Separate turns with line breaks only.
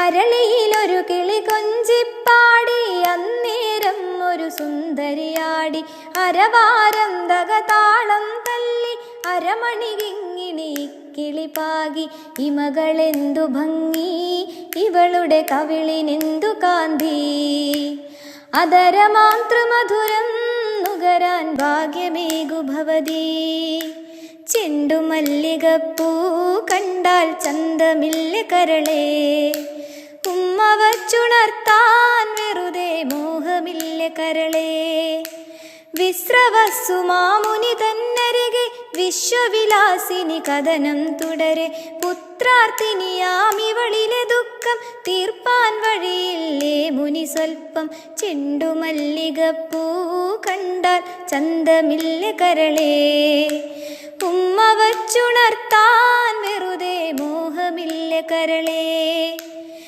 അരളിയിലൊരു കിളി കൊഞ്ചിപ്പാടി അന്നേരം ഒരു സുന്ദരിയാടി. അരവാരം തകതാളം തല്ലി അരമണി കിങ്ങിണി കിളിപാകി. ഇമകളെന്തു ഭംഗി ഇവളുടെ കവിളിനെന്തു കാന്തി. അതരമാതൃമധുരം നുകരാൻ ഭാഗ്യമേകു ഭവതി. ചെണ്ടുമല്ലികപ്പൂ കണ്ടാൽ ചന്തമില്ല കരളേ. ഉമ്മ വച്ചുണർത്താൻ വെറുതെ മോഹമില്ല കരളേ. വിശ്രവസ്സു മാമുനി തന്നരികെ വിശ്വവിലാസിനി കഥനം തുടരെ. പുത്രാർത്ഥിനിയാമിവളിലെ ദുഃഖം തീർപ്പാൻ വഴിയില്ലേ മുനി സ്വൽപ്പം. ചെണ്ടുമല്ലികപ്പൂ കണ്ടാൽ ചന്തമില്ല കരളേ. ഉമ്മ വച്ചുണർത്താൻ വെറുതെ മോഹമില്ല കരളേ.